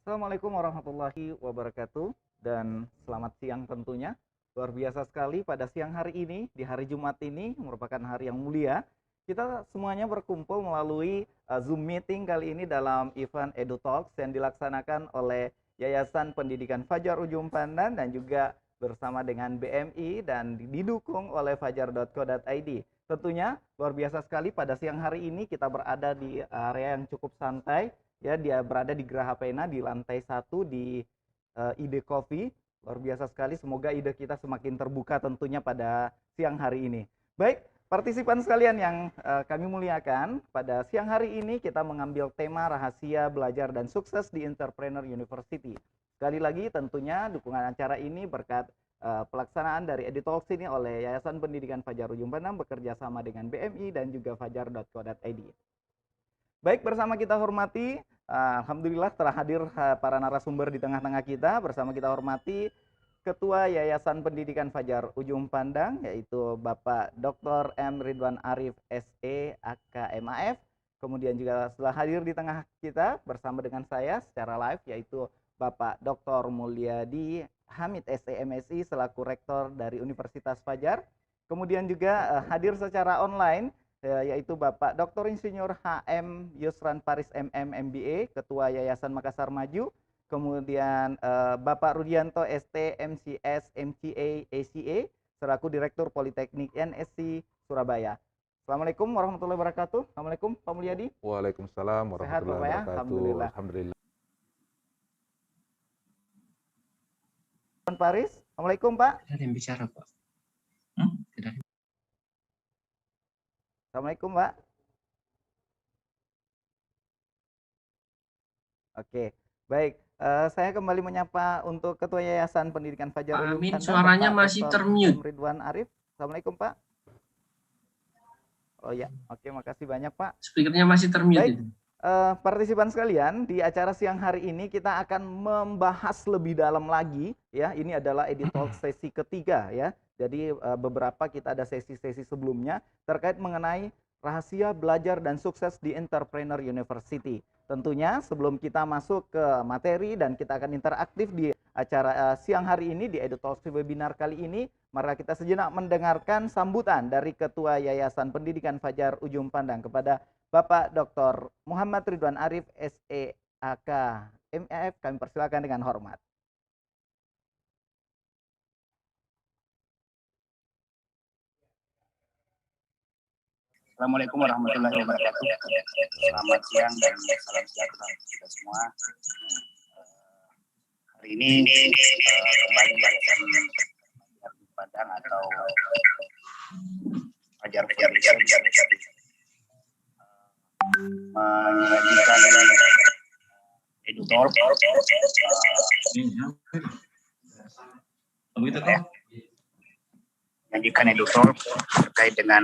Assalamualaikum warahmatullahi wabarakatuh dan selamat siang tentunya. Luar biasa sekali pada siang hari ini, di hari Jumat ini merupakan hari yang mulia. Kita semuanya berkumpul melalui Zoom meeting kali ini dalam event Edu Talks yang dilaksanakan oleh Yayasan Pendidikan Fajar Ujung Pandan dan juga bersama dengan BMI dan didukung oleh fajar.co.id. Tentunya luar biasa sekali pada siang hari ini kita berada di area yang cukup santai. Ya, dia berada di Geraha Pena di lantai 1 di Ide Coffee. Luar biasa sekali, semoga ide kita semakin terbuka tentunya pada siang hari ini. Baik, partisipan sekalian yang kami muliakan, pada siang hari ini kita mengambil tema rahasia belajar dan sukses di Entrepreneur University. Sekali lagi tentunya dukungan acara ini berkat pelaksanaan dari Editalks ini oleh Yayasan Pendidikan Fajar Ujung Pandang bekerja sama dengan BMI dan juga fajar.co.id. Baik, bersama kita hormati, alhamdulillah telah hadir para narasumber di tengah-tengah kita. Bersama kita hormati Ketua Yayasan Pendidikan Fajar Ujung Pandang, yaitu Bapak Dr. M. Ridwan Arif SE AKMAF. Kemudian juga setelah hadir di tengah kita bersama dengan saya secara live, yaitu Bapak Dr. Mulyadi Hamid SE MSI selaku Rektor dari Universitas Fajar. Kemudian juga hadir secara online yaitu Bapak Dr. Insinyur HM Yusran Paris MM MBA, Ketua Yayasan Makassar Maju, kemudian Bapak Rudianto ST MCS MCA ACA, selaku Direktur Politeknik NSC Surabaya. Assalamualaikum warahmatullahi wabarakatuh. Assalamualaikum Pak Mulyadi. Waalaikumsalam warahmatullahi wabarakatuh. Sehat, Alhamdulillah. Alhamdulillah. Paris, Assalamualaikum Pak. Ada yang bicara Pak. Tidak. Assalamualaikum Pak. Oke, baik. Saya kembali menyapa untuk Ketua Yayasan Pendidikan Fajar Ujung Amin, Pandang, suaranya Bapak masih Dr. termute. Ridwan Arif. Assalamualaikum Pak. Oh ya, oke, makasih banyak Pak. Speakernya masih termute. Baik, partisipan sekalian, di acara siang hari ini kita akan membahas lebih dalam lagi ya. Ini adalah Editalk sesi ketiga ya. Jadi beberapa kita ada sesi-sesi sebelumnya terkait mengenai rahasia belajar dan sukses di Entrepreneur University. Tentunya sebelum kita masuk ke materi dan kita akan interaktif di acara siang hari ini di Editalk webinar kali ini, mari kita sejenak mendengarkan sambutan dari Ketua Yayasan Pendidikan Fajar Ujung Pandang kepada Bapak Dr. Muhammad Ridwan Arif SEAK MEF. Kami persilakan dengan hormat. Assalamualaikum warahmatullahi wabarakatuh. Selamat siang dan salam sejahtera kita semua. Hari ini kembali Yayasan Padang atau Fajar Foundation menyajikan Edu Talk. Menyajikan Edu Talk terkait dengan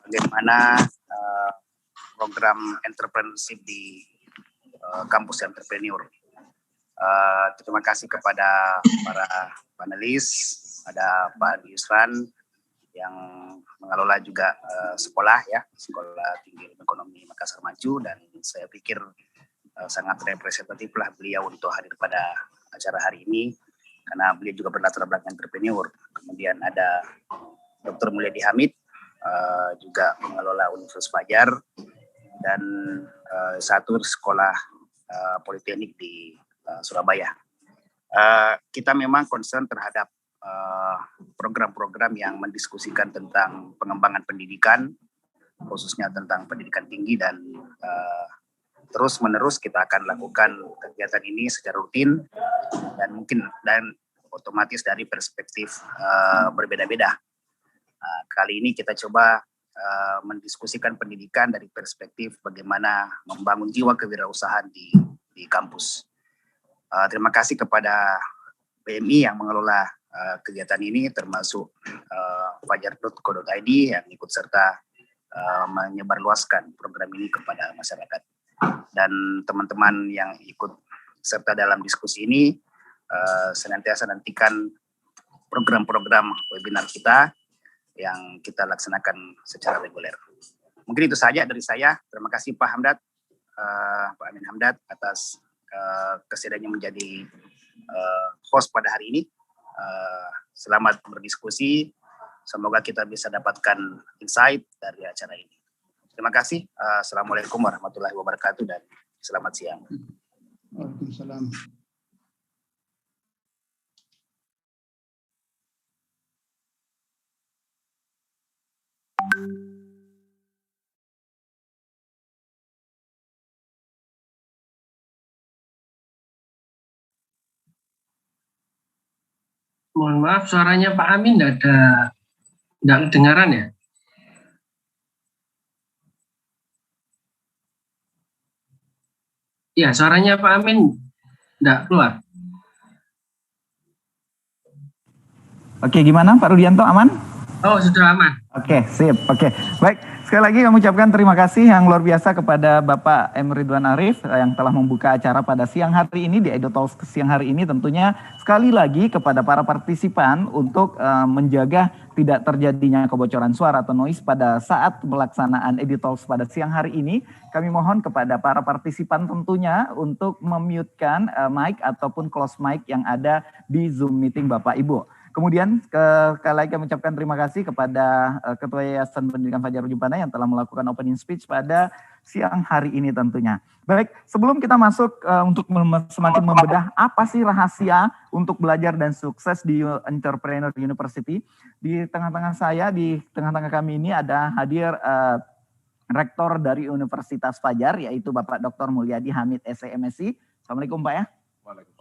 bagaimana program entrepreneurship di kampus entrepreneur. Terima kasih kepada para panelis, ada Pak Yusran yang mengelola juga sekolah ya, Sekolah Tinggi Ekonomi Makassar Maju, dan saya pikir sangat representatif lah beliau untuk hadir pada acara hari ini karena beliau juga berlatar belakang entrepreneur. Kemudian ada Dr. Mulyadi Hamid, juga mengelola Universitas Fajar dan satu sekolah politeknik di Surabaya. Kita memang concern terhadap program-program yang mendiskusikan tentang pengembangan pendidikan, khususnya tentang pendidikan tinggi, dan terus-menerus kita akan lakukan kegiatan ini secara rutin dan otomatis dari perspektif berbeda-beda. Kali ini kita coba mendiskusikan pendidikan dari perspektif bagaimana membangun jiwa kewirausahaan di kampus. Terima kasih kepada BMI yang mengelola kegiatan ini, termasuk fajar.co.id yang ikut serta menyebarluaskan program ini kepada masyarakat. Dan teman-teman yang ikut serta dalam diskusi ini, senantiasa nantikan program-program webinar kita yang kita laksanakan secara reguler. Mungkin itu saja dari saya. Terima kasih Pak Hamdad, Pak Amin Hamdad atas kesediaannya menjadi host pada hari ini. Selamat berdiskusi. Semoga kita bisa dapatkan insight dari acara ini. Terima kasih. Assalamualaikum warahmatullahi wabarakatuh dan selamat siang. Waalaikumsalam. Mohon maaf, suaranya Pak Amin nggak kedengaran ya? Iya, suaranya Pak Amin nggak keluar. Oke, gimana Pak Rudianto, aman? Oh, sudah aman. Oke, sip. Oke, baik. Sekali lagi kami ucapkan terima kasih yang luar biasa kepada Bapak M. Ridwan Arif yang telah membuka acara pada siang hari ini di EduTalks siang hari ini. Tentunya sekali lagi kepada para partisipan untuk menjaga tidak terjadinya kebocoran suara atau noise pada saat pelaksanaan EduTalks pada siang hari ini. Kami mohon kepada para partisipan tentunya untuk memute-kan mic ataupun close mic yang ada di Zoom meeting Bapak Ibu. Kemudian sekali lagi kami ucapkan terima kasih kepada Ketua Yayasan Pendidikan Fajar Jumpana yang telah melakukan opening speech pada siang hari ini tentunya. Baik, sebelum kita masuk untuk semakin membedah apa sih rahasia untuk belajar dan sukses di Entrepreneur University, di tengah-tengah saya, di tengah-tengah kami ini ada hadir Rektor dari Universitas Fajar, yaitu Bapak Dr. Mulyadi Hamid SMSI. Assalamualaikum Pak ya.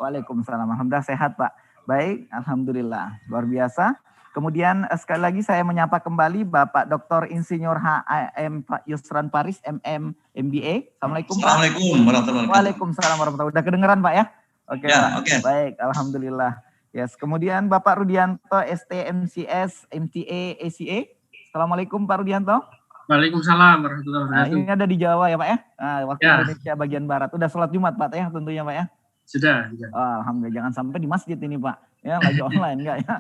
Waalaikumsalam. Alhamdulillah sehat Pak. Baik, alhamdulillah, luar biasa. Kemudian sekali lagi saya menyapa kembali Bapak Dr. Insinyur HAM Pak Yusran Paris, MM, MBA. Assalamualaikum Pak. Assalamualaikum warahmatullahi wabarakatuh. Waalaikumsalam warahmatullahi wabarakatuh. Udah kedengeran Pak ya? Oke ya, Pak. Oke. Baik, alhamdulillah. Yes. Kemudian Bapak Rudianto ST MCS MTA ACA. Assalamualaikum Pak Rudianto. Waalaikumsalam warahmatullahi wabarakatuh. Ini ada di Jawa ya Pak ya? Waktu Ya. Indonesia bagian Barat. Udah sholat Jumat Pak ya tentunya Pak ya? Sudah. Oh, alhamdulillah, jangan sampai di masjid ini Pak. Ya, lagi online enggak ya?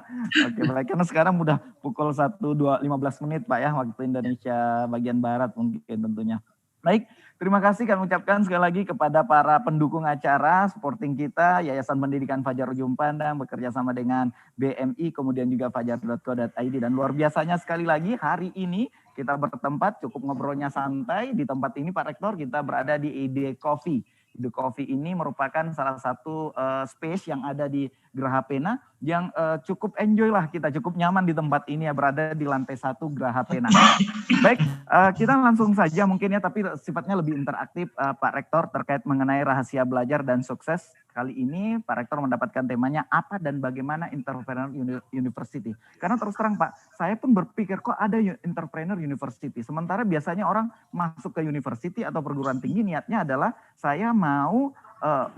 Oke, baik. Karena sekarang udah pukul 1:15 menit Pak ya, waktu Indonesia bagian Barat mungkin tentunya. Baik, terima kasih kami ucapkan sekali lagi kepada para pendukung acara, supporting kita, Yayasan Pendidikan Fajar Ujung Pandang, bekerja sama dengan BMI, kemudian juga fajar.co.id. Dan luar biasanya sekali lagi, hari ini kita bertempat, cukup ngobrolnya santai. Di tempat ini Pak Rektor, kita berada di ID Coffee. The Coffee ini merupakan salah satu space yang ada di Geraha Pena yang cukup enjoy lah kita, cukup nyaman di tempat ini ya, berada di lantai 1 Geraha Pena. Baik, kita langsung saja mungkin ya, tapi sifatnya lebih interaktif Pak Rektor terkait mengenai rahasia belajar dan sukses. Kali ini Pak Rektor mendapatkan temanya apa dan bagaimana Entrepreneur University. Karena terus terang Pak, saya pun berpikir kok ada Entrepreneur University. Sementara biasanya orang masuk ke university atau perguruan tinggi niatnya adalah saya mau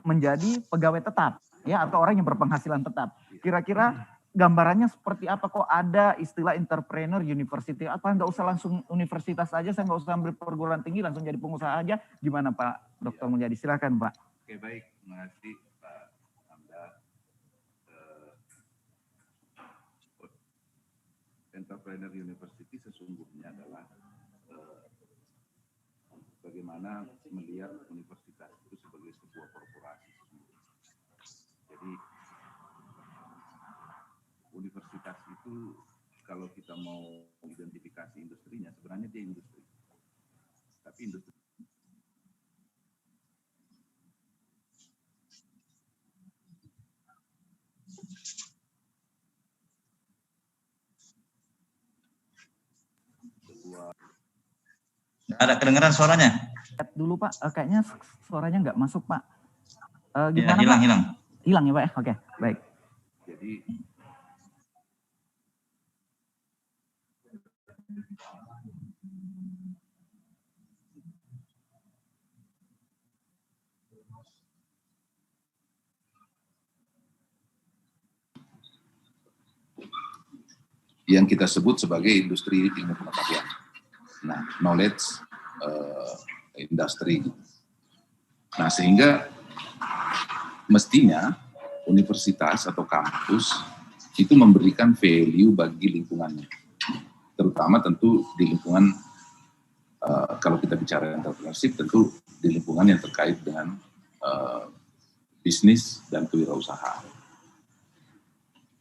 menjadi pegawai tetap ya, atau orang yang berpenghasilan tetap. Kira-kira gambarannya seperti apa, kok ada istilah Entrepreneur University? Apa nggak usah langsung universitas aja, saya nggak usah ambil perguruan tinggi, langsung jadi pengusaha aja? Gimana Pak Dr. Mulyadi? Silakan Pak. Oke, baik, terima kasih Pak Hamdad. Entrepreneur University sesungguhnya adalah bagaimana melihat universitas itu sebagai sebuah korporasi. Jadi universitas itu kalau kita mau identifikasi industrinya, sebenarnya dia industri. Tapi industri ada kedengaran suaranya? Dulu Pak, kayaknya suaranya nggak masuk Pak. Ya, Gimana Pak? hilang. Hilang ya Pak ya? Oke, baik. Jadi yang kita sebut sebagai industri ilmu pengetahuan. Nah, knowledge industry. Nah, sehingga mestinya universitas atau kampus itu memberikan value bagi lingkungannya, terutama tentu di lingkungan kalau kita bicara entrepreneurship tentu di lingkungan yang terkait dengan bisnis dan kewirausahaan.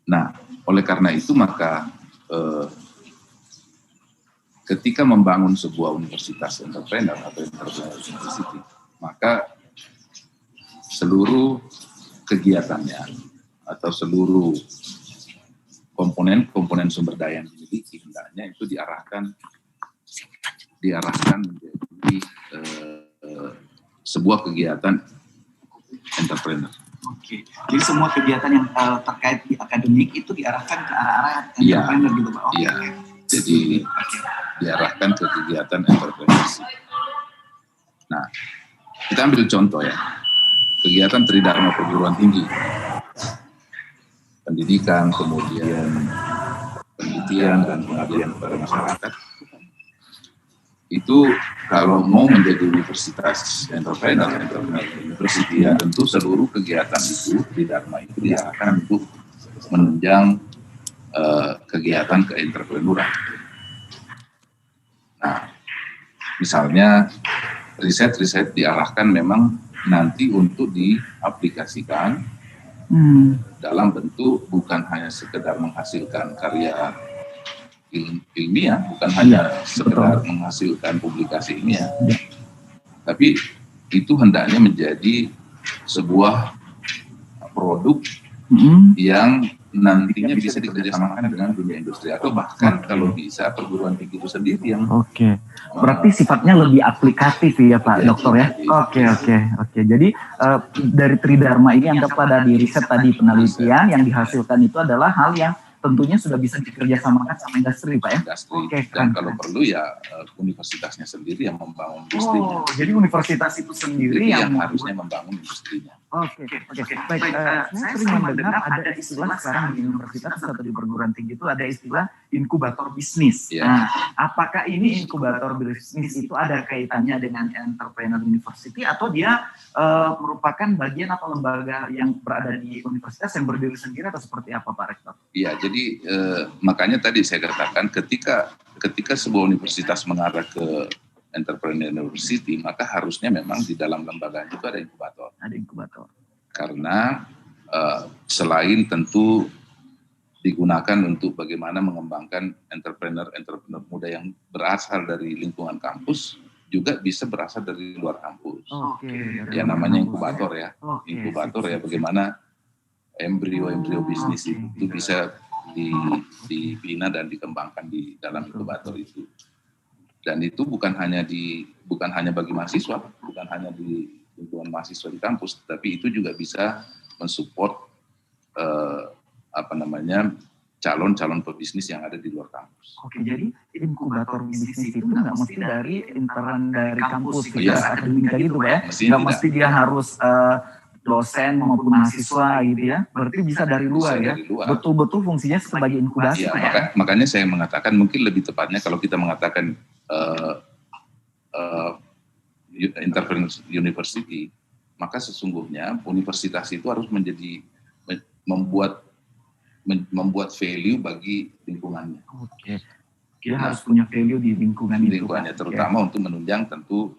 Nah, oleh karena itu maka ketika membangun sebuah universitas entrepreneur atau entrepreneur university, maka seluruh kegiatannya atau seluruh komponen sumber daya yang dimiliki hendaknya itu diarahkan menjadi sebuah kegiatan entrepreneur. Oke, jadi semua kegiatan yang terkait di akademik itu diarahkan ke arah-arah entrepreneur gitu Pak? Iya, jadi diarahkan ke kegiatan entrepreneurship. Nah, kita ambil contoh ya, kegiatan Tridharma perguruan tinggi, pendidikan, kemudian penelitian dan pengabdian kepada masyarakat. Itu kalau mau menjadi universitas entrepreneur university, ya tentu seluruh kegiatan itu Tridharma itu diarahkan untuk menunjang kegiatan keentrepreneurian. Nah, misalnya riset-riset diarahkan memang nanti untuk diaplikasikan dalam bentuk bukan hanya sekedar menghasilkan karya ilmiah, bukan hanya sekedar menghasilkan publikasi ilmiah, tapi itu hendaknya menjadi sebuah produk yang nantinya bisa dikerjasamakan dengan dunia industri atau bahkan kalau bisa perguruan tinggi itu sendiri yang berarti sifatnya lebih aplikatif ya Pak Dokter ya. Oke. Jadi dari Tridharma ini anggaplah dari riset tadi penelitian yang dihasilkan itu adalah hal yang tentunya sudah bisa dikerjasamakan sama industri Pak ya. Dan kalau perlu ya universitasnya sendiri yang membangun industrinya. Jadi universitas itu sendiri yang harusnya membangun industrinya. Oke. Baik, saya sering mendengar ada istilah sekarang di universitas atau di perguruan tinggi itu ada istilah inkubator bisnis. Nah, apakah ini inkubator bisnis itu ada kaitannya dengan entrepreneur university atau dia merupakan bagian atau lembaga yang berada di universitas yang berdiri sendiri atau seperti apa Pak Rektor? Iya, jadi makanya tadi saya katakan ketika sebuah universitas mengarah ke entrepreneur university, maka harusnya memang di dalam lembaga itu ada inkubator. Ada inkubator. Karena selain tentu digunakan untuk bagaimana mengembangkan entrepreneur muda yang berasal dari lingkungan kampus, juga bisa berasal dari luar kampus. Ya namanya inkubator ya. Inkubator ya bagaimana embrio bisnis itu bisa dibina dan dikembangkan di dalam inkubator itu. Dan itu bukan hanya bagi mahasiswa, bukan hanya di lingkungan mahasiswa di kampus, tapi itu juga bisa mensupport calon-calon pebisnis yang ada di luar kampus. Oke, jadi inkubator bisnis itu nggak mesti dari intern dari kampus akademik gitu ya? Nggak mesti dia harus dosen maupun mahasiswa gitu ya? Berarti bisa dari luar ya? Betul-betul fungsinya sebagai inkubasi. Ya, makanya saya mengatakan mungkin lebih tepatnya kalau kita mengatakan entrepreneur university, maka sesungguhnya universitas itu harus membuat value bagi lingkungannya. Dia harus punya value di lingkungannya, terutama untuk menunjang tentu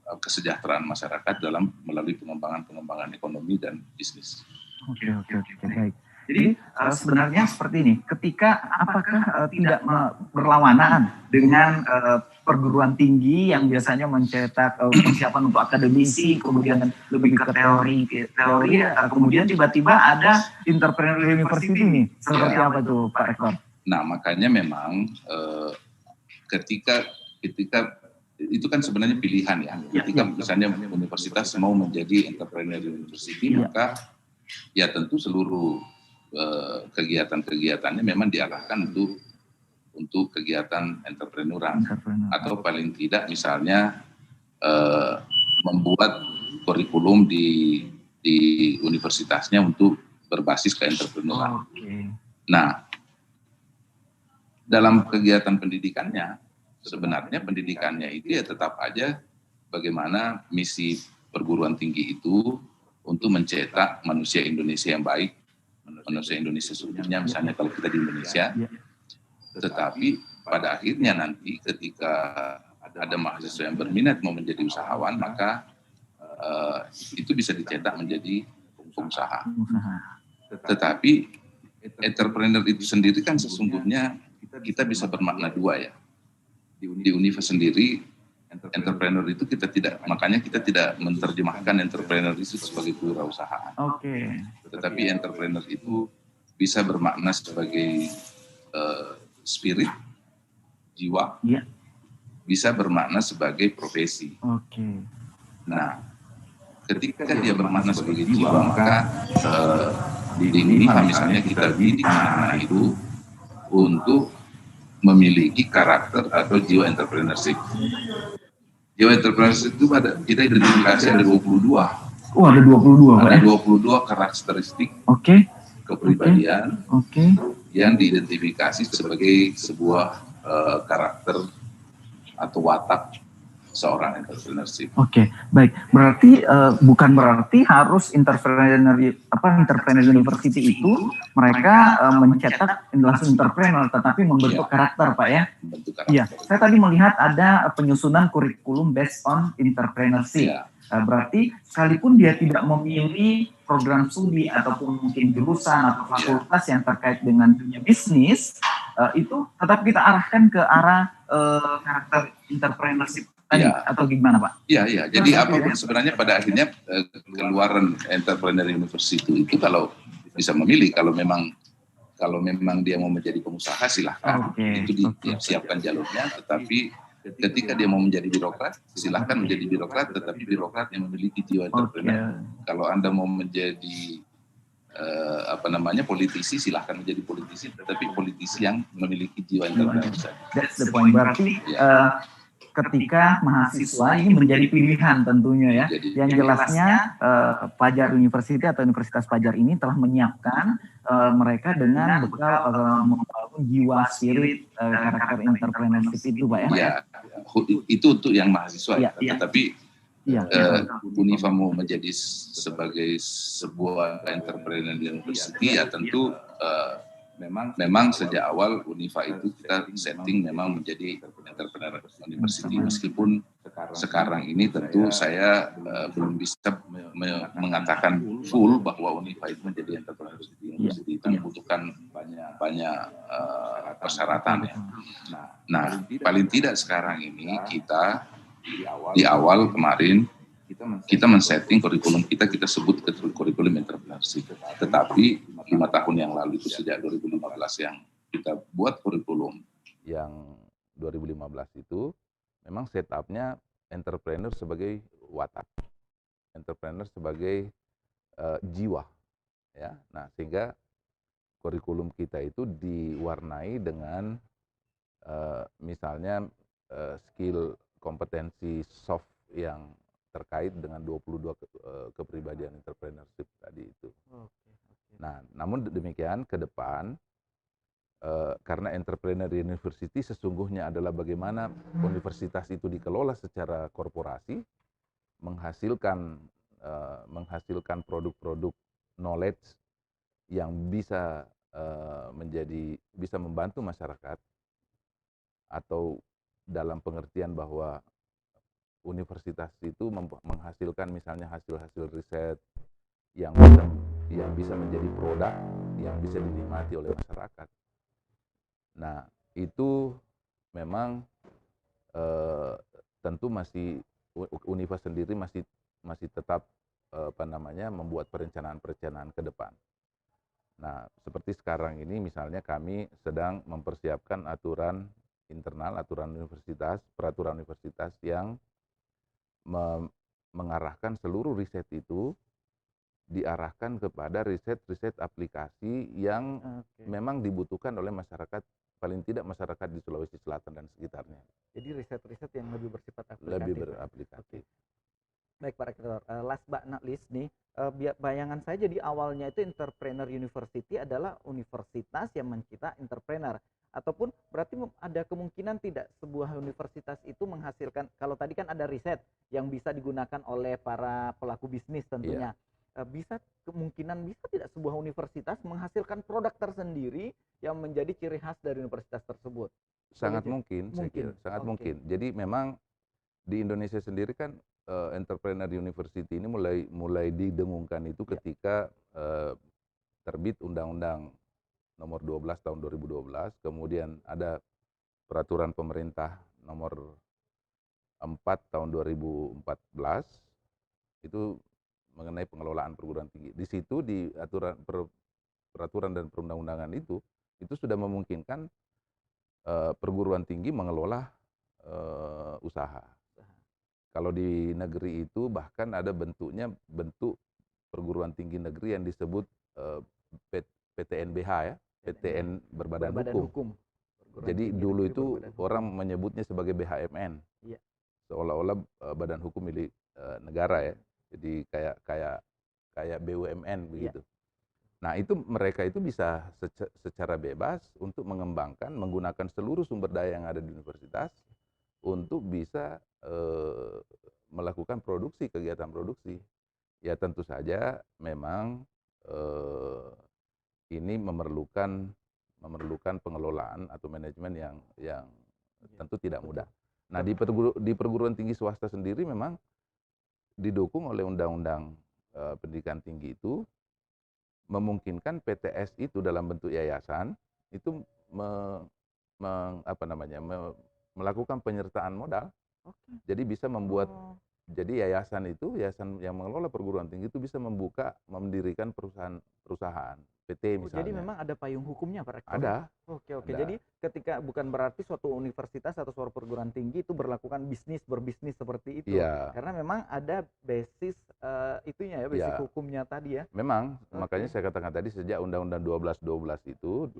kesejahteraan masyarakat melalui pengembangan ekonomi dan bisnis. Oke, baik. Jadi sebenarnya seperti ini, apakah tidak berlawanan dengan perguruan tinggi yang biasanya mencetak persiapan untuk akademisi, kemudian lebih ke teori, kemudian tiba-tiba ada entrepreneur university nih, seperti apa tuh Pak Rektor? Nah makanya memang ketika itu kan sebenarnya pilihan ya. Ketika misalnya universitas mau menjadi entrepreneur university, maka ya tentu seluruh kegiatan-kegiatannya memang diarahkan untuk kegiatan entrepreneuran atau paling tidak misalnya membuat kurikulum di universitasnya untuk berbasis keentrepreneurian. Nah, dalam kegiatan pendidikannya sebenarnya pendidikannya itu ya tetap aja bagaimana misi perguruan tinggi itu untuk mencetak manusia Indonesia yang baik, manusia Indonesia seutuhnya, misalnya kalau kita di Indonesia. Tetapi pada akhirnya nanti ketika ada mahasiswa yang berminat mau menjadi usahawan, maka itu bisa dicetak menjadi pengusaha. Tetapi entrepreneur itu sendiri kan sesungguhnya kita bisa bermakna dua ya. Di Unifa sendiri, entrepreneur itu makanya kita tidak menerjemahkan entrepreneur itu sebagai wirausahaan. Tetapi entrepreneur itu bisa bermakna sebagai spirit, jiwa, bisa bermakna sebagai profesi. Nah, ketika dia bermakna sebagai jiwa, maka di Unifa misalnya kita didik anak-anak itu untuk memiliki karakter atau jiwa entrepreneurship. Jiwa entrepreneurship itu kita identifikasi ada 22. Ada 22. Ada 22 karakteristik kepribadian yang diidentifikasi sebagai sebuah karakter atau watak seorang entrepreneurship. Baik. Berarti bukan berarti harus entrepreneur university itu mereka mencetak langsung entrepreneur, tetapi membentuk karakter, Pak ya. Iya. Saya tadi melihat ada penyusunan kurikulum based on entrepreneurship. Berarti sekalipun dia tidak memilih program studi ataupun mungkin jurusan atau fakultas yang terkait dengan dunia bisnis, itu tetap kita arahkan ke arah karakter entrepreneurship tadi, atau gimana Pak? Iya. Jadi apapun sebenarnya pada akhirnya keluaran entrepreneur university itu kalau bisa memilih, kalau memang dia mau menjadi pengusaha silahkan, itu disiapkan jalurnya. Tetapi ketika dia mau menjadi birokrat, silahkan menjadi birokrat, tetapi birokrat yang memiliki jiwa entrepreneur. Kalau Anda mau menjadi politisi, silahkan menjadi politisi, tetapi politisi yang memiliki jiwa entrepreneur. That's the point. Berarti ketika mahasiswa ini menjadi pilihan tentunya ya. Yang jelasnya Fajar University atau Universitas Fajar ini telah menyiapkan mereka dengan bekal membangun jiwa spirit karakter entrepreneurship itu Pak ya. Iya, itu untuk yang mahasiswa. Tetapi Unifa mau menjadi sebagai sebuah entrepreneur university ya tentu memang sejak awal Unifa itu kita setting memang menjadi entrepreneur university, meskipun sekarang ini tentu saya belum bisa mengatakan full bahwa Unifa itu menjadi entrepreneur university. Itu membutuhkan banyak persyaratan ya. Nah, paling tidak sekarang ini kita di awal kemarin kita men-setting kurikulum kita sebut kurikulum entrepreneurship. Tetapi 5 tahun yang lalu itu sejak 2015 yang kita buat kurikulum. Yang 2015 itu memang setupnya entrepreneur sebagai watak, entrepreneur sebagai jiwa, ya. Nah sehingga kurikulum kita itu diwarnai dengan misalnya skill kompetensi soft yang terkait dengan 22 kepribadian entrepreneurship tadi itu. Nah, namun demikian ke depan karena entrepreneur university sesungguhnya adalah bagaimana universitas itu dikelola secara korporasi, menghasilkan produk-produk knowledge yang bisa bisa membantu masyarakat, atau dalam pengertian bahwa universitas itu menghasilkan misalnya hasil-hasil riset yang bisa menjadi produk yang bisa dinikmati oleh masyarakat. Nah, itu memang tentu masih Unifa sendiri masih tetap membuat perencanaan ke depan. Nah, seperti sekarang ini misalnya kami sedang mempersiapkan aturan internal, peraturan universitas yang mengarahkan seluruh riset itu diarahkan kepada riset aplikasi yang memang dibutuhkan oleh masyarakat, paling tidak masyarakat di Sulawesi Selatan dan sekitarnya. Jadi riset yang lebih bersifat aplikatif. Lebih beraplikatif. Baik Pak Rektor, last but not least nih, bayangan saya jadi awalnya itu Entrepreneur University adalah universitas yang mencetak entrepreneur. Ataupun berarti ada kemungkinan tidak sebuah universitas itu menghasilkan, kalau tadi kan ada riset yang bisa digunakan oleh para pelaku bisnis tentunya. bisa kemungkinan bisa tidak sebuah universitas menghasilkan produk tersendiri yang menjadi ciri khas dari universitas tersebut? Sangat Begitu? mungkin, saya Mungkin. kira, sangat Oke. mungkin. Jadi memang di Indonesia sendiri kan entrepreneur university ini mulai didengungkan itu Ya. ketika terbit Undang-Undang Nomor 12 Tahun 2012, kemudian ada Peraturan Pemerintah Nomor 4 Tahun 2014 itu mengenai pengelolaan perguruan tinggi. Di situ di peraturan dan perundang-undangan itu sudah memungkinkan perguruan tinggi mengelola usaha. Kalau di negeri itu bahkan ada bentuk perguruan tinggi negeri yang disebut PTNBH ya, PTN berbadan hukum. Perguruan Jadi tinggi dulu negeri itu berbadan hukum. orang menyebutnya sebagai BHMN. Iya. Seolah-olah badan hukum milik negara ya. Jadi kayak BUMN begitu. Nah, itu mereka itu bisa secara bebas untuk mengembangkan menggunakan seluruh sumber daya yang ada di universitas untuk bisa melakukan kegiatan produksi. Ya tentu saja memang ini memerlukan pengelolaan atau manajemen yang tentu tidak mudah. Nah, di perguruan tinggi swasta sendiri memang didukung oleh Undang-Undang Pendidikan Tinggi itu memungkinkan PTS itu dalam bentuk yayasan itu melakukan penyertaan modal. Jadi bisa membuat jadi yayasan yang mengelola perguruan tinggi itu bisa mendirikan perusahaan PT misalnya. Jadi memang ada payung hukumnya Pak Rektor? Ada. Oke. Ada. Jadi ketika bukan berarti suatu universitas atau suatu perguruan tinggi itu berbisnis seperti itu. Iya. Karena memang ada basis itunya ya, basis hukumnya tadi ya. Memang, makanya saya katakan tadi sejak Undang-Undang 12 itu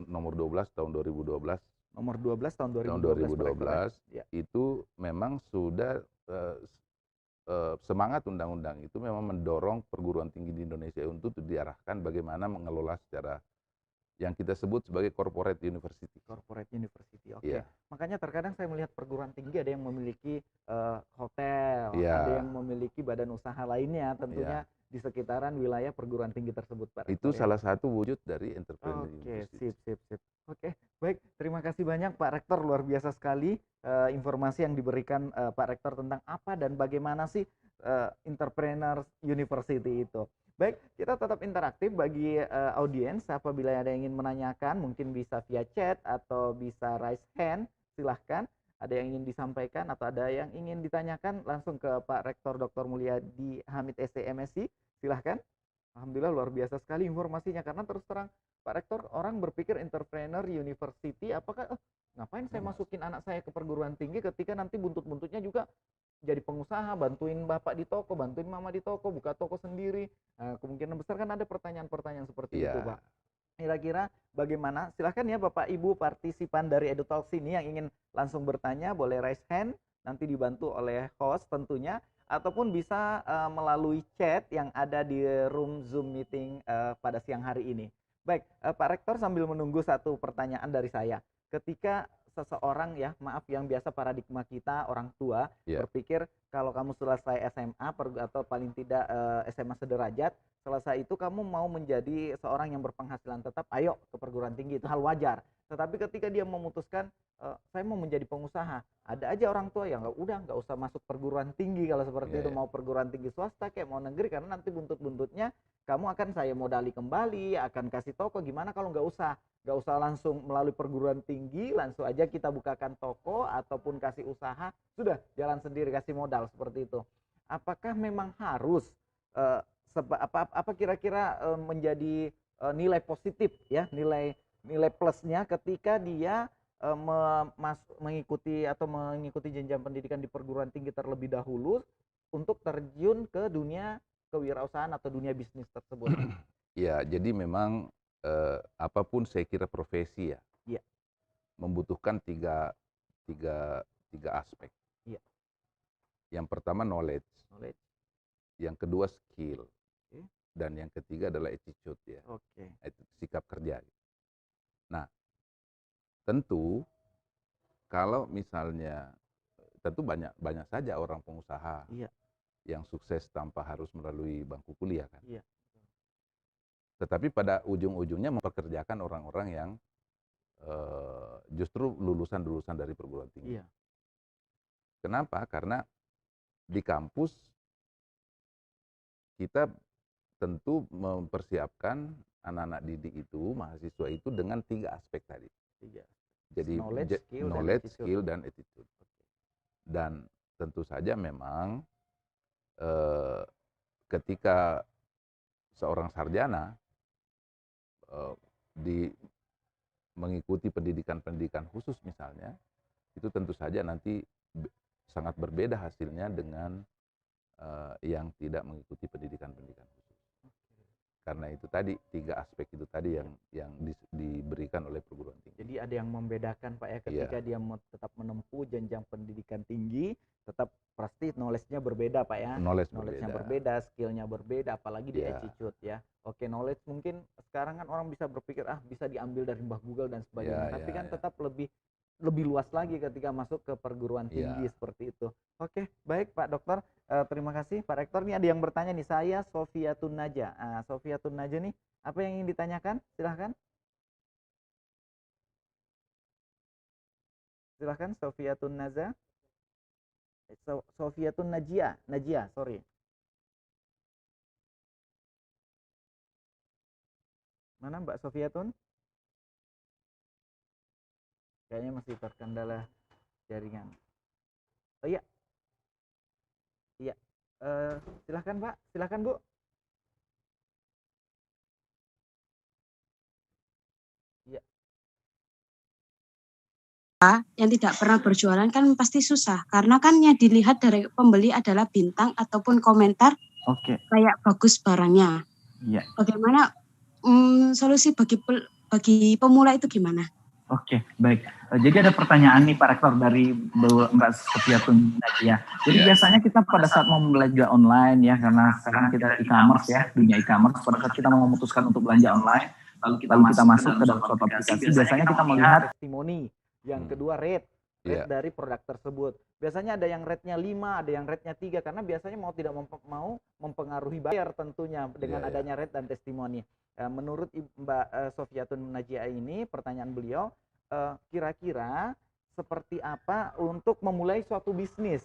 nomor 12 tahun 2012. Nomor 12 tahun 2012 itu memang sudah semangat undang-undang itu memang mendorong perguruan tinggi di Indonesia untuk diarahkan bagaimana mengelola secara yang kita sebut sebagai corporate university. Corporate university, oke. Yeah. Makanya terkadang saya melihat perguruan tinggi ada yang memiliki hotel, Yeah. ada yang memiliki badan usaha lainnya, tentunya di sekitaran wilayah perguruan tinggi tersebut, Pak Rektor. Itu salah satu wujud dari entrepreneur university. Sip. Oke, baik. Terima kasih banyak Pak Rektor, luar biasa sekali informasi yang diberikan Pak Rektor tentang apa dan bagaimana sih entrepreneur university itu. Baik, kita tetap interaktif bagi audiens. Apabila ada yang ingin menanyakan, mungkin bisa via chat atau bisa raise hand, silahkan. Ada yang ingin disampaikan atau ada yang ingin ditanyakan, langsung ke Pak Rektor Dr. Mulyadi Hamid SC, silahkan. Alhamdulillah luar biasa sekali informasinya, karena terus terang Pak Rektor, orang berpikir entrepreneur university, apakah ngapain saya masukin anak saya ke perguruan tinggi ketika nanti buntut-buntutnya juga jadi pengusaha, bantuin bapak di toko, bantuin mama di toko, buka toko sendiri. Kemungkinan besar kan ada pertanyaan-pertanyaan seperti itu, Pak. Kira-kira bagaimana? Silahkan ya Bapak Ibu partisipan dari EduTalks ini yang ingin langsung bertanya, boleh raise hand, nanti dibantu oleh host tentunya, ataupun bisa melalui chat yang ada di room Zoom meeting pada siang hari ini. Baik, Pak Rektor, sambil menunggu satu pertanyaan dari saya. Ketika seseorang ya, maaf, yang biasa paradigma kita orang tua berpikir kalau kamu selesai SMA atau paling tidak SMA sederajat, selesai itu kamu mau menjadi seorang yang berpenghasilan tetap, ayo ke perguruan tinggi, itu hal wajar. Tetapi ketika dia memutuskan saya mau menjadi pengusaha, ada aja orang tua yang nggak usah masuk perguruan tinggi kalau seperti itu, mau perguruan tinggi swasta kayak mau negeri, karena nanti buntut-buntutnya kamu akan saya modali kembali, akan kasih toko, gimana kalau nggak usah langsung melalui perguruan tinggi, langsung aja kita bukakan toko ataupun kasih usaha, sudah jalan sendiri, kasih modal seperti itu. Apakah memang harus apa kira-kira menjadi nilai positif ya, nilai plusnya ketika dia mengikuti jenjang pendidikan di perguruan tinggi terlebih dahulu untuk terjun ke dunia kewirausahaan atau dunia bisnis tersebut? Ya, jadi memang apapun saya kira profesi ya, membutuhkan tiga aspek. Yang pertama knowledge. Yang kedua skill. Dan yang ketiga adalah attitude ya. Sikap kerja. Nah, tentu kalau misalnya tentu banyak saja orang pengusaha yang sukses tanpa harus melalui bangku kuliah kan. Iya. Tetapi pada ujung-ujungnya mempekerjakan orang-orang yang justru lulusan-lulusan dari perguruan tinggi. Iya. Kenapa? Karena di kampus kita tentu mempersiapkan anak-anak didik itu, mahasiswa itu dengan 3 aspek tadi. Iya. Jadi Knowledge, skill, dan attitude. Dan tentu saja memang ketika seorang sarjana mengikuti pendidikan khusus misalnya, itu tentu saja nanti sangat berbeda hasilnya dengan yang tidak mengikuti pendidikan khusus. Karena itu tadi 3 aspek itu tadi yang diberikan oleh perguruan tinggi. Jadi ada yang membedakan Pak ya, ketika dia tetap menempuh jenjang pendidikan tinggi, tetap pasti knowledge-nya berbeda Pak ya. Knowledge-nya berbeda, skill-nya berbeda, apalagi di attitude ya. Oke, knowledge mungkin sekarang kan orang bisa berpikir bisa diambil dari Mbah Google dan sebagainya, tapi kan tetap lebih luas lagi ketika masuk ke perguruan tinggi seperti itu. Oke, baik Pak Dokter, terima kasih Pak Rektor. Ini ada yang bertanya nih, saya Sofiatun Naja. Sofiatun Naja nih, apa yang ingin ditanyakan? Silahkan. Silahkan Sofiatun Naja. Sofiatun Najia, sorry. Mana Mbak Sofiatun? Kayaknya masih terkendala jaringan. Oh iya. Iya. Silahkan Pak, silahkan Bu. Iya. Yang tidak pernah berjualan kan pasti susah, karena kan yang dilihat dari pembeli adalah bintang ataupun komentar. Oke. Kayak bagus barangnya. Iya. Bagaimana solusi bagi pemula itu gimana? Oke, baik. Jadi ada pertanyaan nih Pak Rektor dari Mbak Sofiatun Nadia. Jadi biasanya kita pada saat mau belanja online ya, karena sekarang kita e-commerce ya, dunia e-commerce, pada saat kita mau memutuskan untuk belanja online, lalu kita masuk ke dalam suatu aplikasi, biasanya kita melihat testimoni, yang kedua rate dari produk tersebut. Biasanya ada yang rate-nya 5, ada yang rate-nya 3, karena biasanya mau tidak mau mempengaruhi bayar tentunya dengan adanya rate dan testimoni. Menurut Mbak Sofiatun Najia ini, pertanyaan beliau, kira-kira seperti apa untuk memulai suatu bisnis,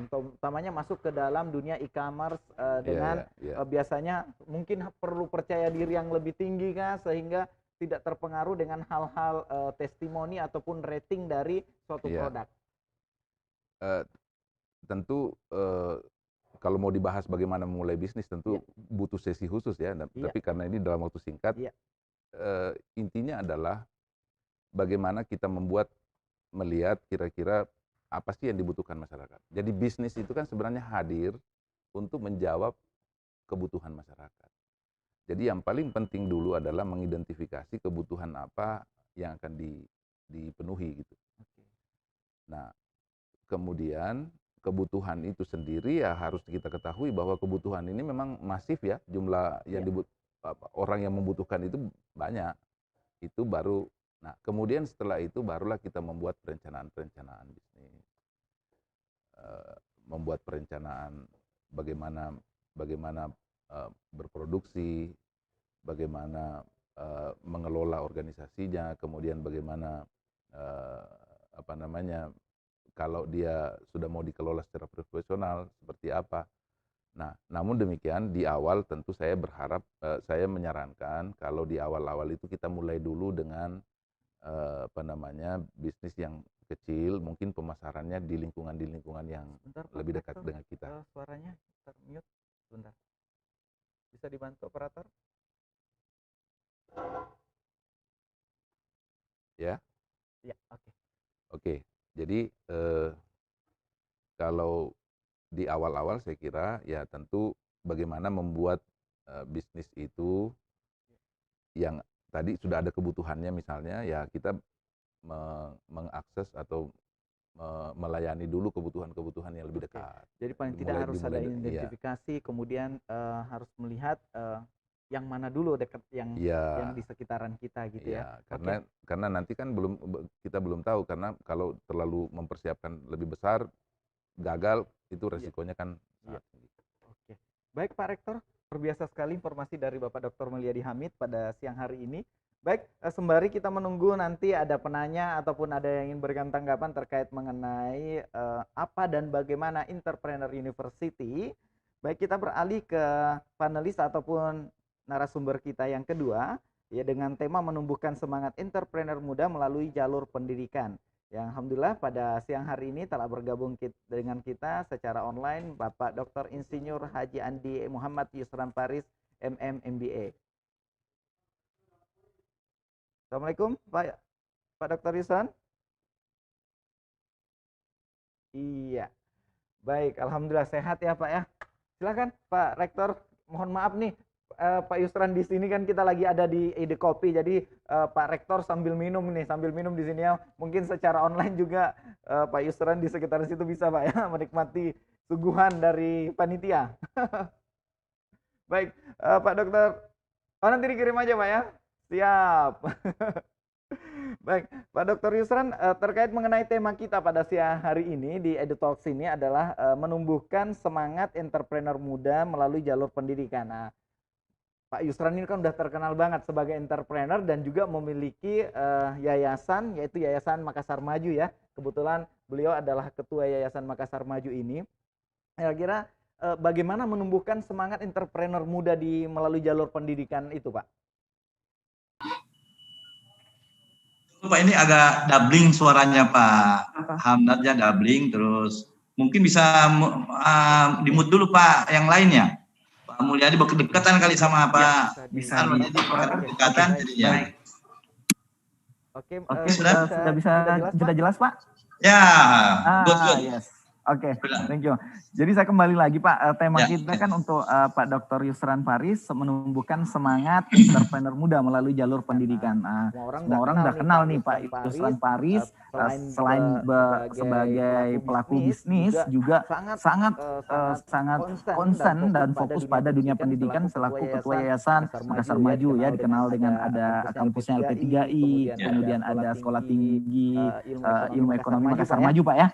utamanya masuk ke dalam dunia e-commerce dengan biasanya mungkin perlu percaya diri yang lebih tinggi kah, sehingga tidak terpengaruh dengan hal-hal testimoni ataupun rating dari suatu produk. Tentu kalau mau dibahas bagaimana memulai bisnis tentu butuh sesi khusus ya, tapi karena ini dalam waktu singkat, intinya adalah bagaimana kita melihat kira-kira apa sih yang dibutuhkan masyarakat. Jadi bisnis itu kan sebenarnya hadir untuk menjawab kebutuhan masyarakat. Jadi yang paling penting dulu adalah mengidentifikasi kebutuhan apa yang akan dipenuhi gitu. Nah, kemudian kebutuhan itu sendiri ya harus kita ketahui bahwa kebutuhan ini memang masif ya, jumlah yang orang yang membutuhkan itu banyak. Itu baru, nah kemudian setelah itu barulah kita membuat perencanaan bisnis, membuat perencanaan bagaimana berproduksi, bagaimana mengelola organisasinya, kemudian bagaimana kalau dia sudah mau dikelola secara profesional seperti apa. Nah, namun demikian di awal tentu saya berharap, saya menyarankan kalau di awal-awal itu kita mulai dulu dengan bisnis yang kecil, mungkin pemasarannya di lingkungan yang lebih dekat dengan kita. Suaranya termute, sebentar. Bisa dibantu operator? Ya? Ya, oke. Oke. Jadi kalau di awal-awal saya kira ya tentu bagaimana membuat bisnis itu yang tadi sudah ada kebutuhannya, misalnya ya kita mengakses atau melayani dulu kebutuhan-kebutuhan yang lebih dekat. Jadi paling tidak harus ada identifikasi, kemudian harus melihat yang mana dulu dekat yang di sekitaran kita gitu ya. Karena nanti kan kita belum tahu, karena kalau terlalu mempersiapkan lebih besar gagal itu resikonya kan Iya. Oke. Baik Pak Rektor, terbiasa sekali informasi dari Bapak Dr. Mulyadi Hamid pada siang hari ini. Baik, sembari kita menunggu nanti ada penanya ataupun ada yang ingin berikan tanggapan terkait mengenai apa dan bagaimana Entrepreneur University. Baik, kita beralih ke panelis ataupun narasumber kita yang kedua, ya, dengan tema menumbuhkan semangat entrepreneur muda melalui jalur pendidikan. Yang alhamdulillah pada siang hari ini telah bergabung dengan kita secara online Bapak Dr. Insinyur Haji Andi Muhammad Yusran Paris, MM MBA. Assalamualaikum Pak Dr. Yusran. Iya. Baik, alhamdulillah sehat ya Pak ya. Silakan Pak Rektor, mohon maaf nih Pak Yusran di sini kan kita lagi ada di Ide Kopi, jadi Pak Rektor sambil minum di sini ya. Mungkin secara online juga Pak Yusran di sekitar situ bisa Pak ya menikmati suguhan dari panitia. Baik, Pak Dokter, nanti dikirim aja Pak ya. Siap. Baik, Pak Dr. Yusran, terkait mengenai tema kita pada siang hari ini di EduTalks ini adalah menumbuhkan semangat entrepreneur muda melalui jalur pendidikan. Nah, Pak Yusran ini kan udah terkenal banget sebagai entrepreneur dan juga memiliki yayasan, yaitu Yayasan Makassar Maju ya. Kebetulan beliau adalah ketua Yayasan Makassar Maju ini. Kira-kira bagaimana menumbuhkan semangat entrepreneur muda melalui jalur pendidikan itu, Pak? Pak, ini agak doubling suaranya Pak Hamdad ya, doubling, terus mungkin bisa di-mute dulu Pak yang lainnya. Pak Mulyadi berdekatan kali sama Pak. Bisa berdekatan jadinya. Oke, sudah jelas Pak? Ya, good. Yes. Oke, thank you. Jadi saya kembali lagi Pak, tema kita kan untuk Pak Dr. Yusran Paris menumbuhkan semangat entrepreneur muda melalui jalur pendidikan. Semua orang udah kenal nih Pak Yusran Paris, selain sebagai pelaku bisnis juga sangat concern dan fokus pada dunia pendidikan selaku ketua Yayasan Makassar Maju ya, dikenal dengan ada kampusnya LP3I, kemudian ada Sekolah Tinggi Ilmu Ekonomi Makassar Maju Pak ya.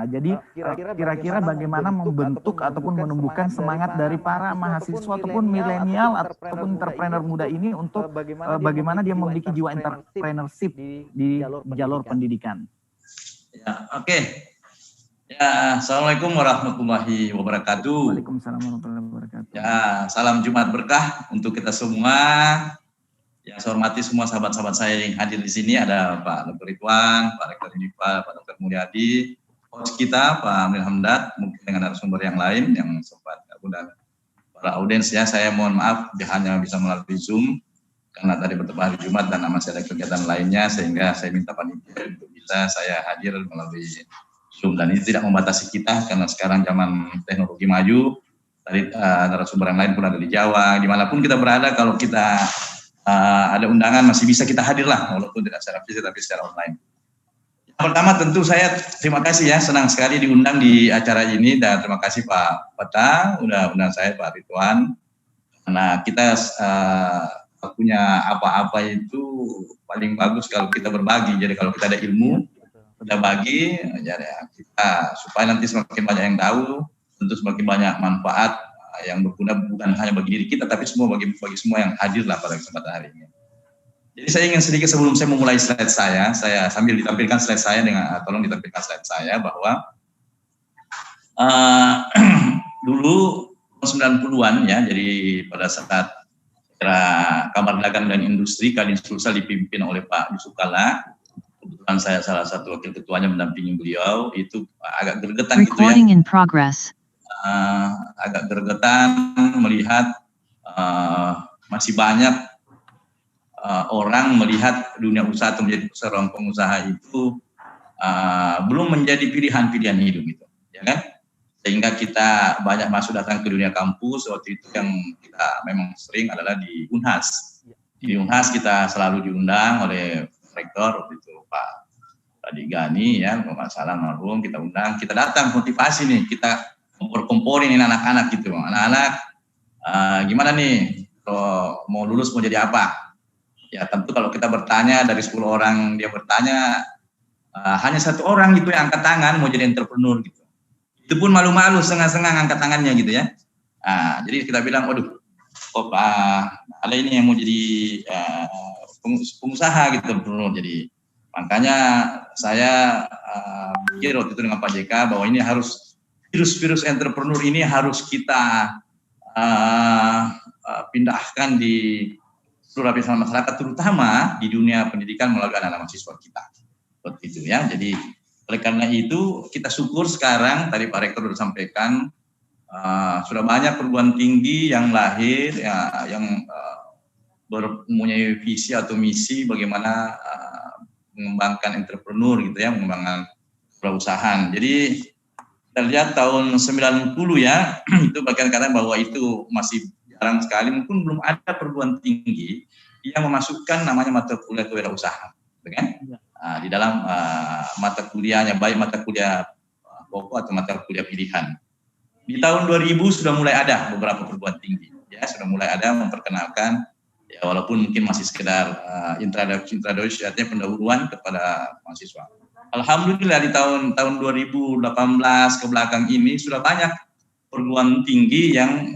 Jadi kira-kira bagaimana membentuk ataupun menumbuhkan semangat dari para mahasiswa ataupun milenial ataupun entrepreneur muda ini untuk bagaimana dia memiliki jiwa entrepreneurship di jalur pendidikan. Ya, oke. Ya, assalamualaikum warahmatullahi wabarakatuh. Waalaikumsalam warahmatullahi wabarakatuh. Ya, salam Jumat berkah untuk kita semua. Yang saya hormati semua sahabat-sahabat saya yang hadir di sini, ada Pak Dr. Ridwan, Pak Rektor Unifa, Pak Dr. Mulyadi, host kita Pak Amir Hamdad, mungkin dengan narasumber yang lain yang sempat dan para audiens ya, saya mohon maaf hanya bisa melalui Zoom karena tadi bertemu hari Jumat dan masih ada kegiatan lainnya, sehingga saya minta panitia untuk bisa saya hadir melalui Zoom, dan ini tidak membatasi kita karena sekarang zaman teknologi maju. Tadi narasumber yang lain pun ada di Jawa, dimanapun kita berada, kalau kita ada undangan masih bisa kita hadir lah, walaupun tidak secara fisik tapi secara online. Yang pertama tentu saya terima kasih ya, senang sekali diundang di acara ini, dan terima kasih Pak Peta udah undang saya, Pak Ridwan, karena kita punya apa-apa itu paling bagus kalau kita berbagi. Jadi kalau kita ada ilmu kita bagi, ya kita supaya nanti semakin banyak yang tahu, tentu semakin banyak manfaat yang berguna bukan hanya bagi diri kita tapi semua bagi semua yang hadir lah pada kesempatan hari ini. Jadi saya ingin sedikit sebelum saya memulai slide saya sambil ditampilkan slide saya tolong ditampilkan slide saya bahwa dulu 90-an ya, jadi pada saat era Kamar Dagang dan Industri Kadin Sulsel dipimpin oleh Pak Yusuf Kalla, kebetulan saya salah satu wakil ketuanya mendampingi beliau, itu agak gergetan gitu ya. Agak gergetan melihat masih banyak orang melihat dunia usaha atau menjadi seorang pengusaha itu belum menjadi pilihan-pilihan hidup gitu, ya kan? Sehingga kita banyak masuk datang ke dunia kampus. Waktu itu yang kita memang sering adalah di Unhas. Di Unhas kita selalu diundang oleh rektor waktu itu Pak Tadi Gani ya, Pak Salam almarhum, kita undang, kita datang motivasi nih, kita kompor-komporin ini anak-anak gitu, anak-anak gimana nih kalau mau lulus mau jadi apa? Ya tentu kalau kita bertanya dari 10 orang dia bertanya hanya 1 orang gitu yang angkat tangan mau jadi entrepreneur gitu. Itu pun malu-malu, setengah-setengah ngangkat tangannya gitu ya. Jadi kita bilang, waduh, kok ada ini yang mau jadi pengusaha gitu, entrepreneur. Jadi makanya saya pikir waktu itu dengan Pak JK bahwa ini harus virus entrepreneur ini harus kita pindahkan di seluruh lapisan masyarakat, terutama di dunia pendidikan melalui anak-anak mahasiswa kita. Seperti itu ya. Jadi oleh karena itu kita syukur sekarang tadi Pak Rektor sudah sampaikan sudah banyak perguruan tinggi yang lahir ya, yang mempunyai visi atau misi bagaimana mengembangkan entrepreneur gitu ya, mengembangkan perusahaan. Jadi kita lihat tahun 90 ya, itu bagian kata bahwa itu masih jarang sekali, mungkin belum ada perguruan tinggi yang memasukkan namanya mata kuliah kewirausahaan, kan? Di dalam mata kuliahnya, baik mata kuliah pokok atau mata kuliah pilihan. Di tahun 2000 sudah mulai ada beberapa perguruan tinggi, ya sudah mulai ada memperkenalkan, ya walaupun mungkin masih sekedar introduksi artinya pendahuluan kepada mahasiswa. Alhamdulillah di tahun 2018 ke belakang ini sudah banyak perguruan tinggi yang